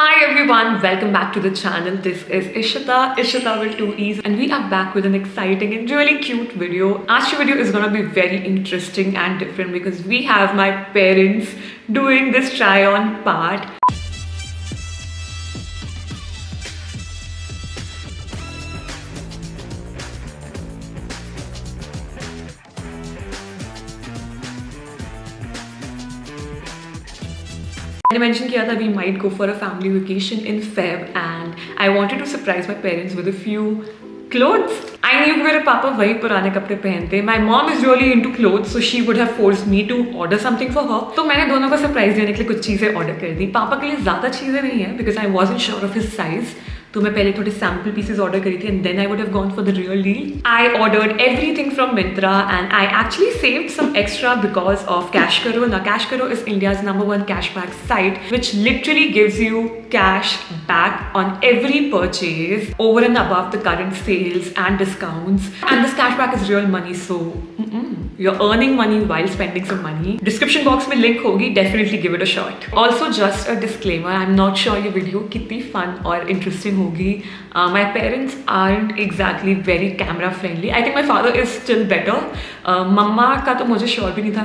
Hi everyone, welcome back to the channel. This is Ishita with 2 E's, and we are back with an exciting and really cute video. Today's video is gonna be very interesting and different because we have my parents doing this try on part. I mentioned that we might go for a family vacation in Feb, and I wanted to surprise my parents with a few clothes. I knew that मेरे पापा वही पुराने कपड़े पहनते. My mom is really into clothes, so she would have forced me to order something for her. तो मैंने दोनों को सरप्राइज देने के लिए कुछ चीज़ें ऑर्डर कर दी. पापा के लिए ज़्यादा चीज़ें नहीं है because I wasn't sure of his size. तो मैं पहले थोड़े सैम्पल पीसेस ऑर्डर करी थी and then I would have gone for the real deal. I ordered everything from Myntra and I actually saved some extra because of Cashkaro. Now Cashkaro is India's #1 cashback site which literally gives you cash back on every purchase over and above the current sales and discounts. And this cashback is real money, so you're earning money while spending some money. Description box में link होगी, definitely give it a shot. Also just a disclaimer, I'm not sure ये video कितनी fun और interesting होगी. My parents aren't exactly very camera friendly. I think my father is still better. मम्मा का तो मुझे sure भी नहीं था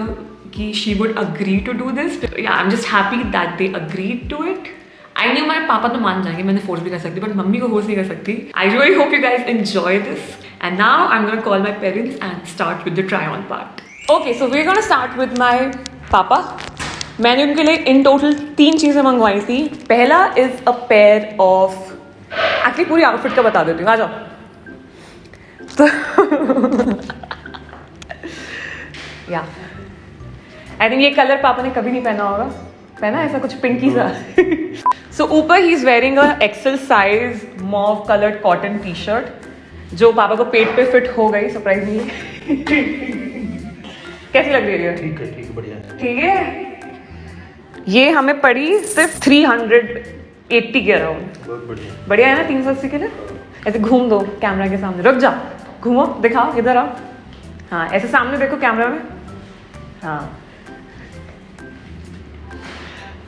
कि she would agree to do this. Yeah, I'm just happy that they agreed to it. I knew my पापा तो मान जाएंगे, मैंने force भी कर सकती, but मम्मी को force नहीं कर सकती. I really hope you guys enjoy this. And now I'm gonna call my parents and start with the try-on part. Okay, so we're gonna start with my पापा. मैंने उनके लिए in total 3 चीज़ें मंगवाई थी. पहला is a pair of, actually पूरी outfit का बता देती हूँ, आ जाओ. तो yeah, I think ये कलर पापा ने कभी नहीं पहना होगा. पहना ऐसा कुछ पिंकी सा. So ऊपर he is wearing a XL size mauve colored cotton t-shirt जो पापा को पेट पे फिट हो गई सरप्राइजली. कैसी लग रही है? ठीक है, बढ़िया. ठीक है. ये हमें पड़ी सिर्फ 380 के अराउंड. बहुत बढ़िया. बढ़िया है ना 380 के लिए? ऐसे घूम दो कैमरा के सामने. रुक जा, घूमो, दिखाओ, इधर आओ. हाँ, ऐसे सामने देखो कैमरा में. हाँ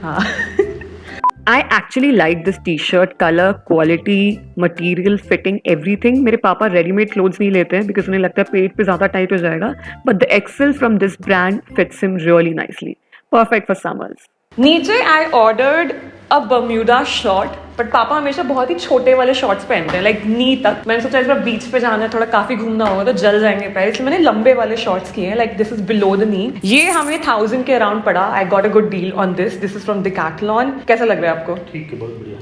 हाँ. I actually like this t-shirt, color, quality, material, fitting, everything. मेरे पापा ready-made clothes नहीं लेते हैं because उन्हें लगता है पेट पे ज़्यादा tight हो जाएगा. But the XL from this brand fits him really nicely. Perfect for summers. नीचे I ordered a Bermuda short, but पापा हमेशा बहुत ही छोटे वाले शॉर्ट्स पहनते हैं, लाइक नी तक. मैंने सोचा इस बार बीच पे जाना है, थोड़ा काफी घूमना होगा तो जल जाएंगे पैर, इसलिए मैंने लंबे वाले शॉर्ट्स किए हैं. Like this is below the knee. ये हमें 1000 के अराउंड पड़ा. आई got a good deal on this. This is from Decathlon. कैसा लग रहा है आपको? ठीक है, बहुत बढ़िया,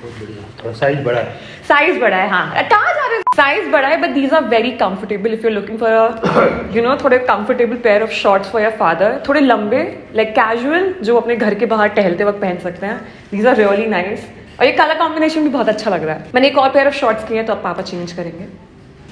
बहुत बढ़िया. साइज बड़ा है. साइज बड़ा है, हाँ. कहाँ जा रहे हैं? साइज बड़ा है, but these are very comfortable if you looking for a थोड़े comfortable pair of shorts for your father. थोड़े लंबे, लाइक कैजुअल, जो अपने घर के बाहर टहलते वक्त पहन सकते हैं. These are really nice. और ये कलर कॉम्बिनेशन भी बहुत अच्छा लग रहा है. मैंने एक और पेयर ऑफ शॉर्ट्स किए हैं तो अब पापा चेंज करेंगे.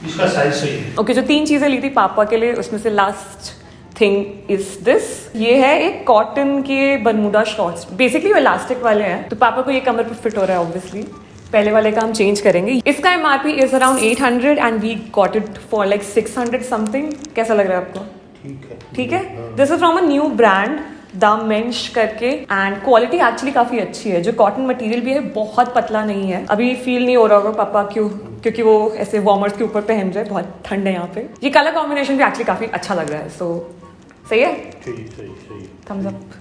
इसका साइज सही है. ओके, जो 3 चीजें ली थी पापा के लिए उसमें से लास्ट थिंग इज दिस. ये है एक कॉटन के बरमूडा शॉर्ट्स. बेसिकली वो इलास्टिक वाले हैं तो पापा को ये कमर पर फिट हो रहा है ऑब्वियसली. पहले वाले का हम चेंज करेंगे. इसका MRP is around 800 and we got it for like 600 something. कैसा लग रहा है आपको? ठीक है, ठीक है. This is from a new brand the mention करके, एंड क्वालिटी एक्चुअली काफी अच्छी है. जो कॉटन मटेरियल भी है बहुत पतला नहीं है. अभी फील नहीं हो रहा होगा पापा क्योंकि वो ऐसे वार्मर्स के ऊपर पहन रहे. बहुत ठंड है यहाँ पे. ये कलर कॉम्बिनेशन भी एक्चुअली काफी अच्छा लग रहा है. सो सही है. सही. Thumbs up.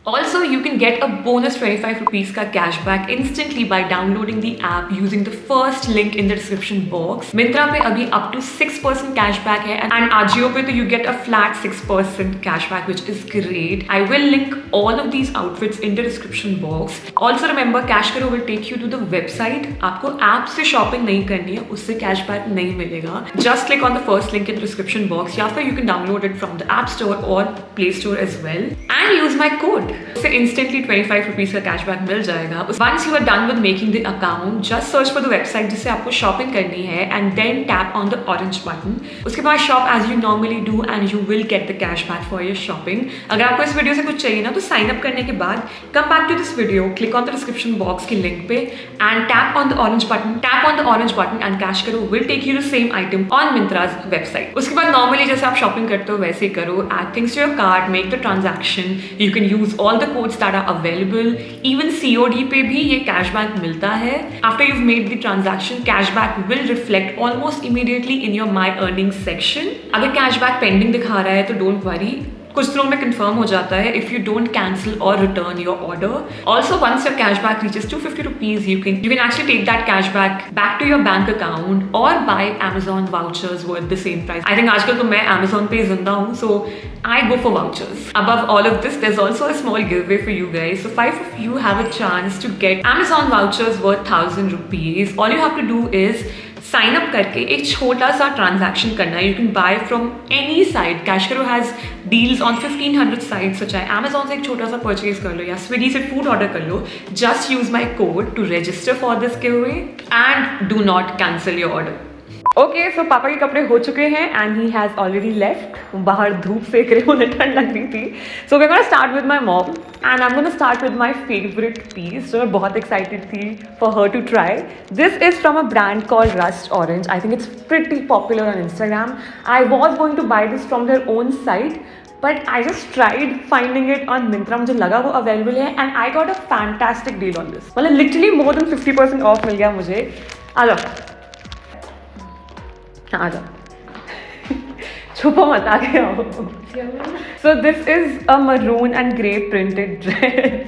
Also, you can get a bonus 25 rupees का cashback instantly by downloading the app using the first link in the description box. Myntra पे अभी up to 6% cashback है and Ajio पे तो you get a flat 6% cashback which is great. I will link all of these outfits in the description box. Also remember, Cashkaro will take you to the website. आपको app से shopping नहीं करनी है, उससे cashback नहीं मिलेगा. Just click on the first link in the description box या फिर you can download it from the App Store or Play Store as well and use my code. उससे instantly 25 rupees का कैशबैक मिल जाएगा. Once you are done with making the account, just search for the website जिससे आपको shopping करनी है and then tap on the orange button. उसके बाद shop as you normally do and you will get the cashback for your shopping. अगर आपको इस video से कुछ चाहिए ना तो साइन अप करने के बाद come back to this video, click on the description box की लिंक पे and tap on the orange button. Tap on the orange button and Cashkaro will take you to the same item on Myntra's website. उसके बाद normally जैसे आप shopping करते हो वैसे ही करो. Add things to your cart, make the transaction. You can use all the codes that are available. Even COD पे भी ये cashback मिलता है. After you've made the transaction, cashback will reflect almost immediately in your My Earnings section. अगर cashback pending दिखा रहा है तो don't worry. कुछ दिनों में कंफर्म हो जाता है if you don't cancel or return your order. Also, once your cashback reaches 250 rupees, you can actually take that cashback back to your bank account or buy Amazon vouchers worth the same price. I think आजकल तो मैं Amazon पे जिंदा हूँ, so I go for vouchers. Above all of this, there's also a small giveaway for you guys. So 5 of you have a chance to get Amazon vouchers worth 1000 rupees. All you have to do is sign up करके एक छोटा सा transaction करना है. You can buy from any site. CashKaro has deals on 1500 sites. चाहे Amazon से एक छोटा सा परचेज कर लो या स्विगी से फूड ऑर्डर कर लो. Just use my code to register for this giveaway and do not cancel your order. Okay, so पापा के कपड़े हो चुके हैं and he has already left. बाहर धूप सेक रहे, उन्हें ठंड लग रही थी. So we gonna start with my mom and I am gonna start with my favourite piece जो मैं बहुत एक्साइटेड थी for her to try. This is from a brand called Rust Orange. I think it's pretty popular on Instagram. I was going to buy this from their own site but I just tried finding it on Myntra. मुझे लगा वो available है and I got a fantastic deal on this. मतलब literally more than 50% off मिल गया मुझे. आ जाओ, आ जाओ, छुपो मत, आगे आओ. So this is a maroon and grey printed dress.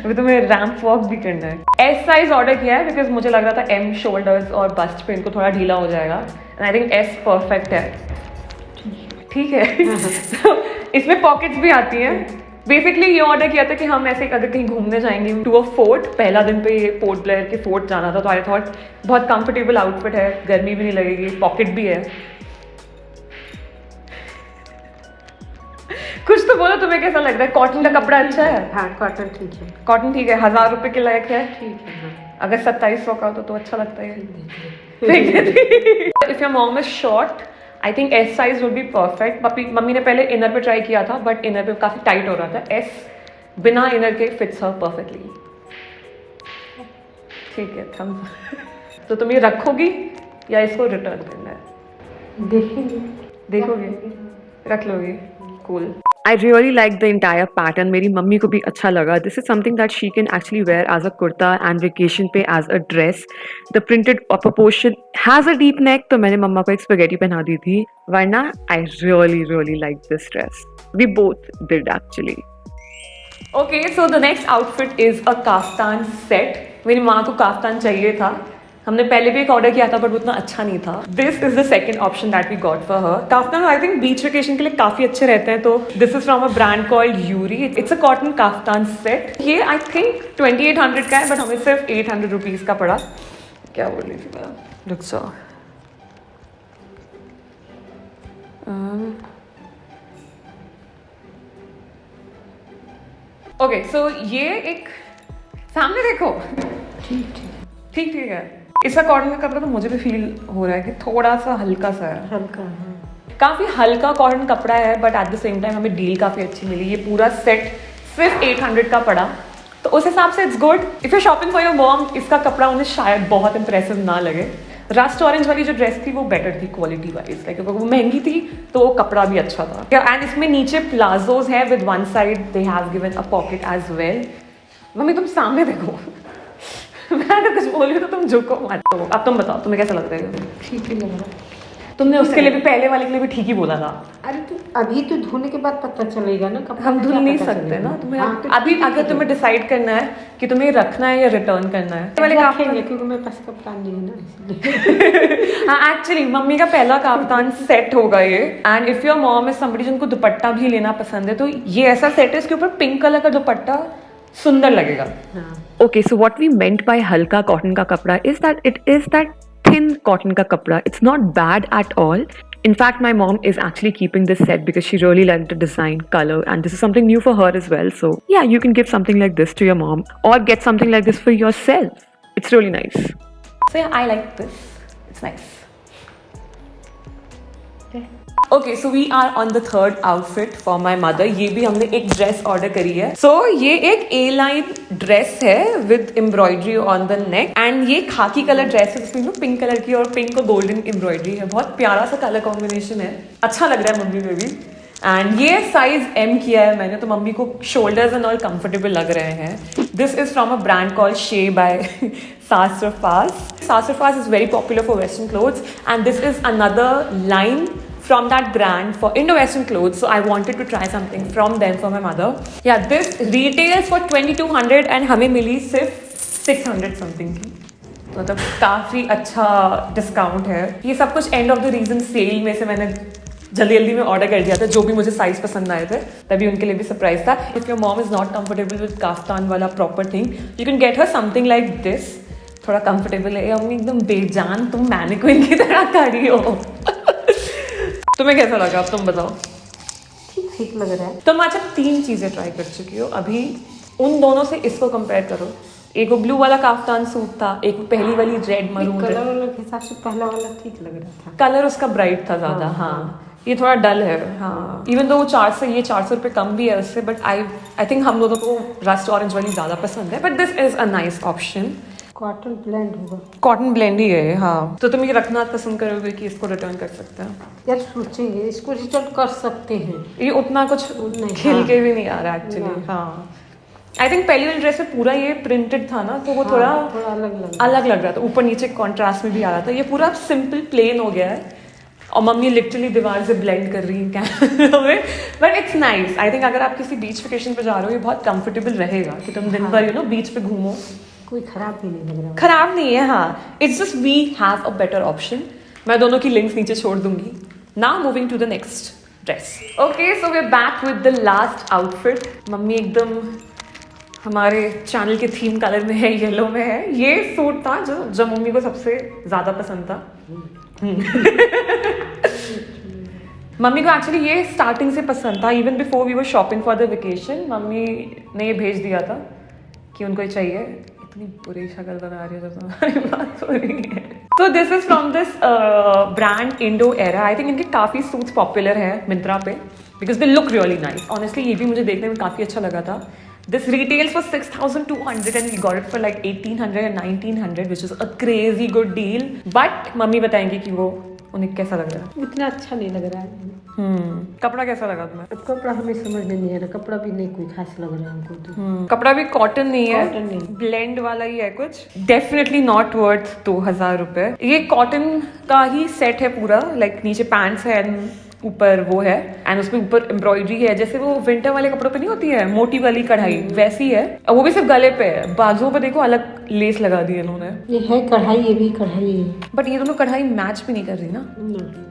अभी तो मैं रैम्प वॉक भी करना है. एस साइज ऑर्डर किया है बिकॉज मुझे लग रहा था एम शोल्डर्स और बस्ट पे इनको थोड़ा ढीला हो जाएगा and I think S perfect है. ठीक है. So, इसमें पॉकेट्स भी आती हैं. बेसिकली ये ऑर्डर किया था कि हम ऐसे अगर कहीं घूमने जाएंगे टू अ फोर्ट. पहला दिन पे ये पोर्ट ब्लेयर के फोर्ट जाना था तो आई थॉट बहुत कंफर्टेबल आउटफिट है, गर्मी भी नहीं लगेगी, पॉकेट भी है. कुछ तो बोलो, तुम्हें कैसा लग रहा है? कॉटन का कपड़ा अच्छा है? हाँ, कॉटन ठीक है. कॉटन ठीक है. 1000 रुपये के लायक है. ठीक है. हाँ. अगर 2700 का हो तो अच्छा लगता है. If your mom is short I think S size would be perfect. Mummy ने पहले इनर पे ट्राई किया था बट इनर पे काफ़ी टाइट हो रहा था. एस बिना इनर के फिट्स हर परफेक्टली. ठीक है, थम्स. तो तुम ये रखोगी या इसको रिटर्न करना है? देखेंगे. देखोगे? रख लोगी? Cool. I really like the entire pattern. मेरी मम्मी को भी अच्छा लगा. This is something that she can actually wear as a kurta and vacation पे as a dress. The printed upper portion has a deep neck. तो मैंने मम्मा को एक spaghetti पहना दी थी. वरना I really like this dress. We both did actually. Okay, so the next outfit is a kaftan set. मेरी माँ को काफ्तान चाहिए था. हमने पहले भी एक ऑर्डर किया था बट उतना अच्छा नहीं था. This is the second option that we got for her. Kaftan I think beach vacation के लिए काफी अच्छे रहते हैं. तो this is from a brand called Yuri. It's a cotton kaftan set. ये आई थिंक 2800 का है बट हमें सिर्फ 800 रुपीज का पड़ा. क्या बोल रही थी मैं? रुक जाओ. ओके, सो ये एक सामने देखो. ठीक है. इसका कॉटन का कपड़ा तो मुझे भी फील हो रहा है कि थोड़ा सा हल्का सा है. हल्का. काफ़ी हल्का कॉटन कपड़ा है but at the same time हमें डील काफ़ी अच्छी मिली. ये पूरा सेट सिर्फ 800 का पड़ा तो उस हिसाब से it's good. If you shopping for your mom, इसका कपड़ा उन्हें शायद बहुत इंप्रेसिव ना लगे. रस्ट ऑरेंज वाली जो ड्रेस थी वो बेटर थी क्वालिटी वाइज. लाइक वो महंगी थी तो वो कपड़ा भी अच्छा था. एंड इसमें नीचे प्लाजोज है with one side they have given a pocket as well. Mummy तुम सामने देखो. मैं अगर कुछ बोल रही हूँ तो तुम झुको मत. तो अब तुम बताओ तुम्हें कैसा लगता है? ठीक ही लग रहा है. तुमने उसके लिए भी, पहले वाले के लिए भी ठीक ही बोला था. अरे तो अभी तो धोने के बाद पता चलेगा ना. हम धुल नहीं सकते ना. तुम्हें अभी अगर तुम्हें डिसाइड करना है कि तुम्हें रखना है या रिटर्न करना है. वाले रखेंगे क्योंकि मेरे पास कप्तान नहीं है ना इसलिए. हाँ, एक्चुअली मम्मी का पहला काफ्तान सेट होगा ये. And if your mom is somebody जिनको दुपट्टा भी लेना पसंद है तो ये ऐसा सेट है. इसके ऊपर पिंक कलर का दुपट्टा सुंदर लगेगा. Okay, so what we meant by halka cotton ka kapda is that it is that thin cotton ka kapda. It's not bad at all. In fact, my mom is actually keeping this set because she really liked the design, color, and this is something new for her as well. So yeah, you can give something like this to your mom or get something like this for yourself. It's really nice. So yeah, I like this. It's nice. Okay, so we are on the third outfit for my mother. ये भी हमने एक dress order करी है. सो ये एक ए line dress है with embroidery on the neck and ये खाकी कलर ड्रेस है जिसमें पिंक कलर की और पिंक और गोल्डन एम्ब्रॉयडरी है. बहुत प्यारा सा कलर कॉम्बिनेशन है. अच्छा लग रहा है मम्मी में भी. एंड ये साइज M किया है मैंने, तो मम्मी को शोल्डर्स एंड ऑल कंफर्टेबल लग रहे हैं. This is from a brand called शे bye Sassafras. Sassafras is very popular for Western clothes, and this is another line from that brand for Indo-Western clothes. So I wanted to try something from them for my mother. Yeah, this retails for 2200 and हमें मिली सिर्फ 600 something की. मतलब काफ़ी अच्छा discount है. ये सब कुछ end of the reason sale में से मैंने जल्दी जल्दी में ऑर्डर कर दिया था, जो भी मुझे साइज पसंद आए थे. तभी उनके लिए भी सरप्राइज था. If your mom is not comfortable with kaftan वाला proper thing, you can get her something like this. थोड़ा कंफर्टेबल है. अम्मी एकदम बेजान, तुम मैनिक्विन की तरह खड़ी हो. तुम्हें कैसा लगा, अब तुम बताओ. ठीक लग रहा है. तुम अच्छा 3 चीजें ट्राई कर चुकी हो अभी. उन दोनों से इसको कंपेयर करो. एक वो ब्लू वाला काफ्तान सूट था, एक पहली वाली रेड मरून. कलर वाला के हिसाब से पहला वाला ठीक लग रहा था. कलर उसका ब्राइट था ज्यादा. हाँ, ये थोड़ा डल है. हाँ, इवन दो 400 रुपये कम भी है उससे, बट आई थिंक हम दोनों को रस्ट ऑरेंज वाली ज्यादा पसंद है. But this is a nice option. Cotton blend होगा. कॉटन ब्लेंड ही है. हाँ, तो तुम ये रखना पसंद करोगे कि इसको रिटर्न कर सकते हैं? यार सोचेंगे, इसको रिटर्न कर सकते हैं. ये उतना कुछ खिल के भी नहीं आ रहा एक्चुअली. हाँ, आई थिंक पहली वाली ड्रेस में पूरा ये प्रिंटेड था ना, तो वो थोड़ा अलग लग रहा था. ऊपर नीचे कॉन्ट्रास्ट में भी आ रहा था. ये पूरा सिंपल प्लेन हो गया है और मम्मी लिटरली दीवार से ब्लेंड कर रही है कैमरा में. But it's nice. I think अगर आप किसी बीच वेकेशन पे जा रहे हो, ये बहुत कंफर्टेबल रहेगा कि तुम दिन भर बीच पे घूमो. कोई खराब भी नहीं लग रहा. खराब नहीं है. हाँ, it's just we have a better option. मैं दोनों की लिंक्स नीचे छोड़ दूंगी. Now moving to the next dress. Okay, so we are back with the last outfit. Mummy एकदम हमारे चैनल के थीम कलर में है, येलो में है. ये सूट था जो मम्मी को सबसे ज्यादा पसंद था. मम्मी को एक्चुअली ये स्टार्टिंग से पसंद था. Even before we were shopping for the vacation, mummy ने ये भेज दिया था कि उनको चाहिए. इतनी बुरी शक्ल बना रही है जब हमारी बात हो रही है. तो this is from this brand Indo era. I think इनके काफ़ी सूट्स पॉपुलर है मिंत्रा पे, because they look really nice. Honestly ये भी मुझे देखने में काफ़ी अच्छा लगा था. This retails for 6,200 and we got it for like 1,800 and 1,900, which is a crazy good deal. But mummy बताएंगी कि वो उन्हें कैसा लग रहा है. इतना अच्छा नहीं लग रहा है. कपड़ा कैसा लगा तुम्हें? अब कपड़ा हमें समझ में नहीं आ रहा. कपड़ा भी नहीं कोई खास लग रहा है हमको तो. कपड़ा भी कॉटन नहीं है. कॉटन नहीं, ब्लेंड वाला ही है कुछ. डेफिनेटली नॉट वर्थ 2,000 रुपए. ये कॉटन का ही सेट है पूरा. लाइक नीचे पैंट्स है एंड ऊपर वो है, एंड उसमें ऊपर एम्ब्रॉयडरी है. जैसे वो विंटर वाले कपड़ों पे नहीं होती है मोटी वाली कढ़ाई, वैसी है. वो भी सिर्फ गले पे है. बाजुओं पे देखो अलग लेस लगा दी है इन्होंने. ये है कढ़ाई, ये भी कढ़ाई है. बट ये दोनों कढ़ाई मैच भी नहीं कर रही ना.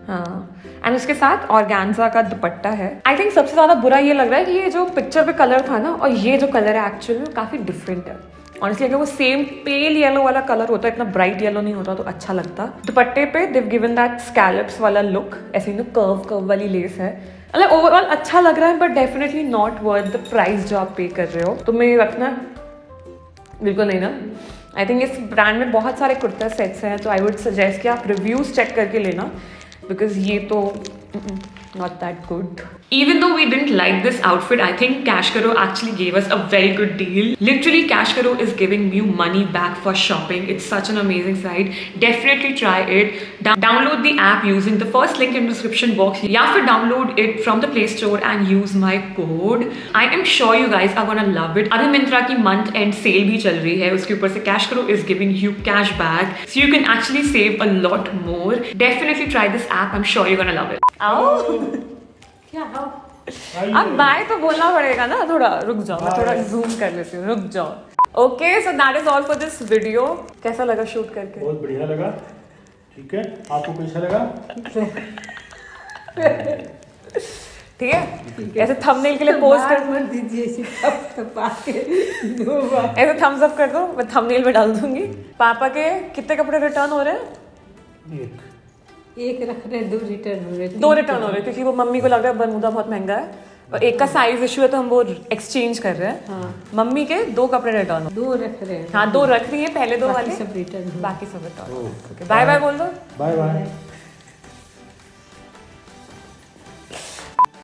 हाँ, एंड उसके साथ ऑर्गेन्जा का दुपट्टा है. आई थिंक सबसे ज्यादा बुरा ये लग रहा है कि ये जो पिक्चर पे कलर था ना और ये जो कलर है एक्चुअल में काफी डिफरेंट है. ऑनेस्टली अगर वो सेम पेल येलो वाला कलर होता, इतना ब्राइट येलो नहीं होता तो अच्छा लगता. दुपट्टे पे दिव गिवन दैट स्कैलप्स वाला लुक. ऐसे कर्व वाली लेस है. मतलब ओवरऑल अच्छा लग रहा है, but definitely not worth the price जो आप पे कर रहे हो. तुम्हें ये रखना बिल्कुल नहीं ना. आई थिंक इस ब्रांड में बहुत सारे कुर्ता सेट्स हैं, तो आई वुड सजेस्ट कि आप रिव्यूज चेक करके लेना, बिकॉज ये तो not that good. Even though we didn't like this outfit, I think Cashkaro actually gave us a very good deal. Literally, Cashkaro is giving you money back for shopping. It's such an amazing site. Definitely try it. Download the app using the first link in the description box. या फिर download it from the Play Store and use my code. I am sure you guys are gonna love it. अभी Myntra की month end sale भी चल रही है. उसके ऊपर से Cashkaro is giving you cash back, so you can actually save a lot more. Definitely try this app. I'm sure you're gonna love it. आओ. क्या हाँ? अब बाय तो बोलना पड़ेगा ना. थोड़ा रुक जाओ, मैं थोड़ा जूम कर लेती हूँ. रुक जाओ. Okay, so that is all for this video. कैसा लगा शूट करके? बहुत बढ़िया लगा. ठीक है, आपको कैसा लगा? ठीक है. ऐसे थंबनेल के लिए पोस्ट कर मत दीजिए ऐसे थम्स अप कर दो. मैं थंबनेल में डाल दूंगी. पापा के कितने कपड़े रिटर्न हो रहे हैं? एक रख रहे, 2 रिटर्न हो रहे. 2 रिटर्न हो रहे, क्योंकि वो मम्मी को लग रहा है बरमूडा बहुत महंगा है और एक का साइज इशू है, तो हम वो एक्सचेंज कर रहे हैं. हाँ. मम्मी के 2 कपड़े रिटर्न हो. 2 रख रहे हैं. हाँ, 2 रख रही है. पहले 2 वाले सब रिटर्न. बाकी सब रिटर्न. बाय बाय बोल दो. Bye bye.